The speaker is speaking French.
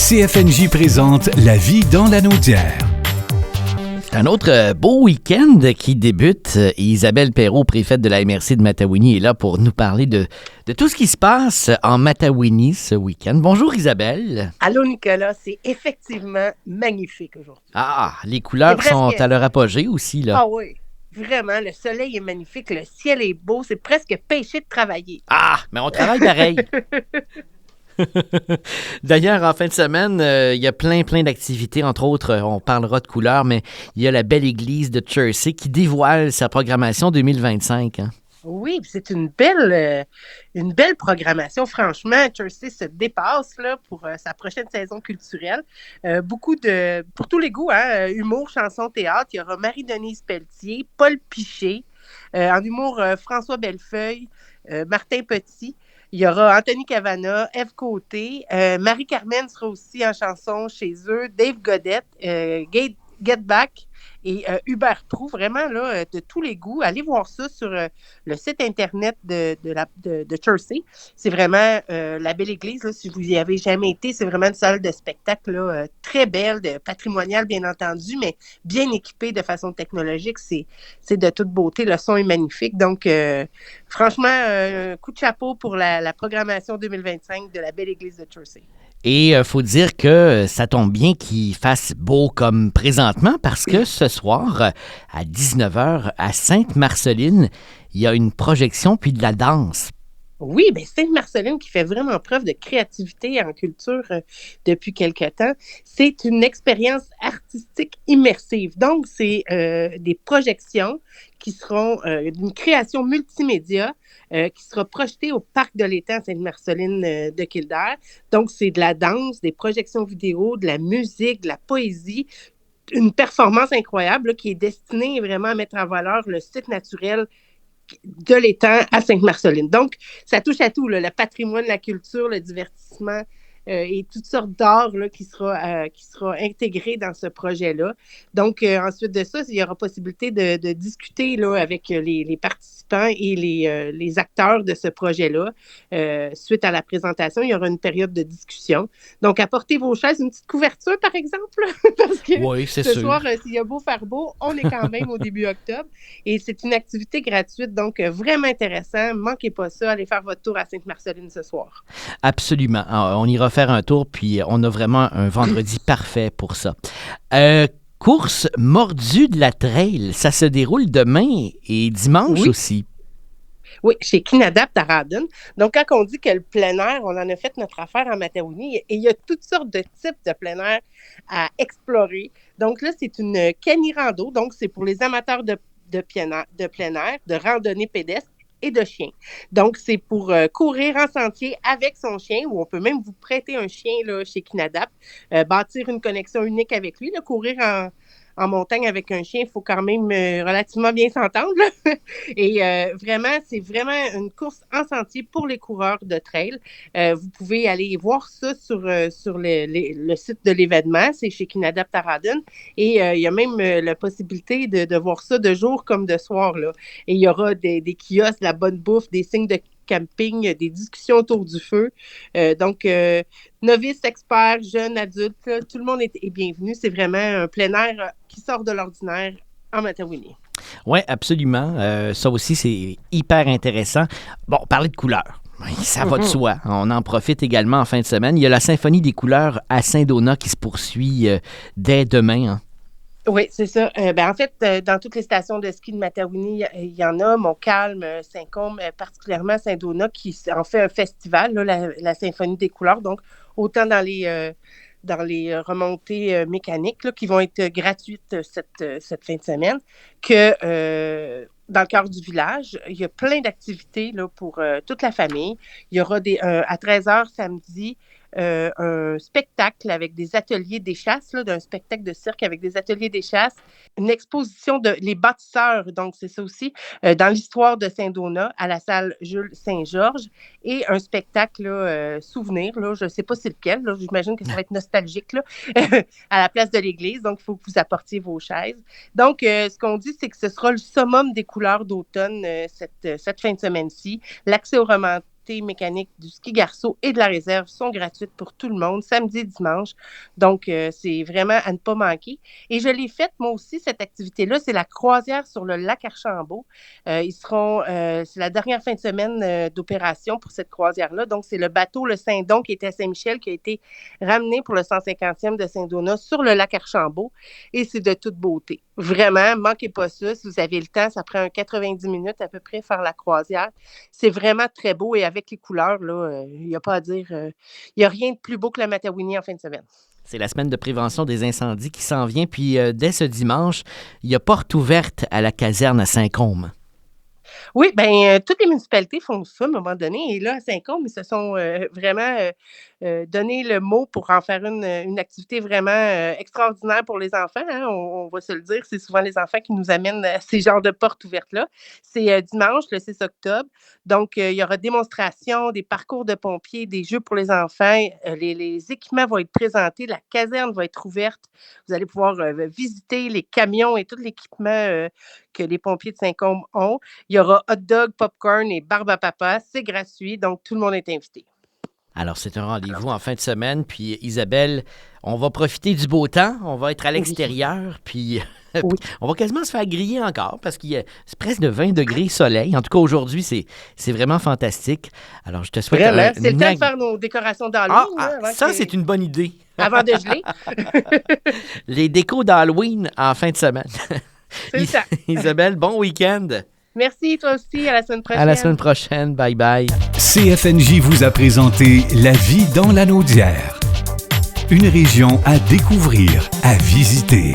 CFNJ présente La vie dans la Naudière. C'est un autre beau week-end qui débute. Isabelle Perrault, préfète de la MRC de Matawini, est là pour nous parler de tout ce qui se passe en Matawini ce week-end. Bonjour Isabelle. Allô Nicolas, c'est effectivement magnifique aujourd'hui. Ah, les couleurs sont à leur apogée aussi, là. Ah oui, vraiment, le soleil est magnifique, le ciel est beau, c'est presque péché de travailler. Ah, mais on travaille pareil. D'ailleurs, en fin de semaine, il y a plein d'activités. Entre autres, on parlera de couleurs, mais il y a la belle église de Chertsey qui dévoile sa programmation 2025. Hein. Oui, c'est une belle programmation. Franchement, Chertsey se dépasse là, pour sa prochaine saison culturelle. Pour tous les goûts, hein, humour, chanson, théâtre. Il y aura Marie-Denise Pelletier, Paul Piché, en humour, François Bellefeuille, Martin Petit. Il y aura Anthony Cavana, Ève Côté, Marie-Carmen sera aussi en chanson chez eux, Dave Godette, Get Back et Hubert Proulx, vraiment là, de tous les goûts. Allez voir ça sur le site internet de Chertsey. C'est vraiment la belle église, là, si vous y avez jamais été, c'est vraiment une salle de spectacle là, très belle, patrimoniale bien entendu, mais bien équipée de façon technologique. C'est de toute beauté, le son est magnifique. Donc, franchement, coup de chapeau pour la programmation 2025 de la belle église de Chertsey. Et il faut dire que ça tombe bien qu'il fasse beau comme présentement parce que ce soir, à 19h, à Sainte-Marceline, il y a une projection puis de la danse. Oui, bien Sainte-Marceline qui fait vraiment preuve de créativité en culture depuis quelque temps. C'est une expérience artistique immersive. Donc, c'est des projections qui seront d'une création multimédia qui sera projetée au Parc de l'Étang Sainte-Marceline de Kildare. Donc, c'est de la danse, des projections vidéo, de la musique, de la poésie, une performance incroyable là, qui est destinée vraiment à mettre en valeur le site naturel de l'étang à Sainte-Marceline. Donc, ça touche à tout, là, le patrimoine, la culture, le divertissement et toutes sortes d'art là, qui sera intégré dans ce projet-là. Donc, ensuite de ça, il y aura possibilité de discuter là, avec les participants et les acteurs de ce projet-là. Suite à la présentation, il y aura une période de discussion. Donc, apportez vos chaises, une petite couverture, par exemple, parce que oui, c'est ce sûr. soir, s'il y a beau faire beau, on est quand même au début octobre. Et c'est une activité gratuite, donc vraiment intéressant. Manquez pas ça. Allez faire votre tour à Sainte-Marceline ce soir. Absolument. On ira faire un tour, puis on a vraiment un vendredi parfait pour ça. Course mordue de la trail, ça se déroule demain et dimanche aussi. Oui, chez Kinadapt à Rawdon. Donc, quand on dit que le plein air, on en a fait notre affaire en Matawini, et il y a toutes sortes de types de plein air à explorer. Donc là, c'est une cani-rando. Donc, c'est pour les amateurs de plein air, de randonnée pédestre et de chien. Donc, c'est pour courir en sentier avec son chien, ou on peut même vous prêter un chien là, chez Kinadapt, bâtir une connexion unique avec lui, là, courir en montagne avec un chien, il faut quand même relativement bien s'entendre. Là. Et vraiment, c'est vraiment une course en sentier pour les coureurs de trail. Vous pouvez aller voir ça sur le site de l'événement. C'est chez Kinadapt à Rawdon. Et il y a même la possibilité de voir ça de jour comme de soir. Là. Et il y aura des kiosques, de la bonne bouffe, des signes de camping, des discussions autour du feu. Donc, novices, experts, jeunes, adultes, là, tout le monde est bienvenu. C'est vraiment un plein air qui sort de l'ordinaire en Matawini. Oui, absolument. Ça aussi, c'est hyper intéressant. Bon, parler de couleurs. Ça va de soi. On en profite également en fin de semaine. Il y a la Symphonie des couleurs à Saint-Donat qui se poursuit dès demain. Hein. Oui, c'est ça. En fait, dans toutes les stations de ski de Matawini, il y en a, Montcalm, Saint-Côme, particulièrement Saint-Donat, qui en fait un festival, là, la Symphonie des couleurs. Donc, autant dans les remontées mécaniques là, qui vont être gratuites cette fin de semaine, que dans le cœur du village. Il y a plein d'activités là, pour toute la famille. Il y aura à 13h samedi, un spectacle avec des ateliers des chasses, là, d'un spectacle de cirque avec des ateliers des chasses, une exposition de les bâtisseurs, donc c'est ça aussi, dans l'histoire de Saint-Donat à la salle Jules Saint-Georges, et un spectacle là, souvenir, là, je ne sais pas c'est lequel, là, j'imagine que ça va être nostalgique, là, à la place de l'église, donc il faut que vous apportiez vos chaises. Donc, ce qu'on dit, c'est que ce sera le summum des couleurs d'automne cette fin de semaine-ci. L'accès aux activités mécaniques du ski garçon et de la réserve sont gratuites pour tout le monde, samedi et dimanche. Donc, c'est vraiment à ne pas manquer. Et je l'ai faite, moi aussi, cette activité-là. C'est la croisière sur le lac Archambault. C'est la dernière fin de semaine d'opération pour cette croisière-là. Donc, c'est le bateau, le Saint-Don, qui était à Saint-Michel, qui a été ramené pour le 150e de Saint-Donat sur le lac Archambault. Et c'est de toute beauté. Vraiment, manquez pas ça. Si vous avez le temps, ça prend 90 minutes à peu près faire la croisière. C'est vraiment très beau et avec les couleurs, là, il n'y a pas à dire. Il n'y a rien de plus beau que la Matawini en fin de semaine. C'est la semaine de prévention des incendies qui s'en vient. Puis dès ce dimanche, il y a porte ouverte à la caserne à Saint-Côme. Oui, bien, toutes les municipalités font ça à un moment donné. Et là, à Saint-Côme, ils se sont vraiment donné le mot pour en faire une activité vraiment extraordinaire pour les enfants. Hein. On va se le dire, c'est souvent les enfants qui nous amènent à ces genres de portes ouvertes-là. C'est dimanche, le 6 octobre. Donc, il y aura démonstrations, des parcours de pompiers, des jeux pour les enfants. Les équipements vont être présentés, la caserne va être ouverte. Vous allez pouvoir visiter les camions et tout l'équipement que les pompiers de Saint-Côme ont. Il y aura hot dog, popcorn et barbe à papa. C'est gratuit, donc tout le monde est invité. Alors, c'est un rendez-vous en fin de semaine. Puis, Isabelle, on va profiter du beau temps. On va être à l'extérieur. Puis, on va quasiment se faire griller encore parce qu'il y a c'est presque de 20 degrés soleil. En tout cas, aujourd'hui, c'est vraiment fantastique. Alors, je te souhaite... Vraiment, c'est le temps de faire nos décorations d'Halloween. Ça, c'est une bonne idée. Avant de geler. Les décos d'Halloween en fin de semaine. C'est ça. Isabelle, bon week-end. Merci, toi aussi. À la semaine prochaine. À la semaine prochaine. Bye bye. CFNJ vous a présenté La vie dans la Naudière. Une région à découvrir, à visiter.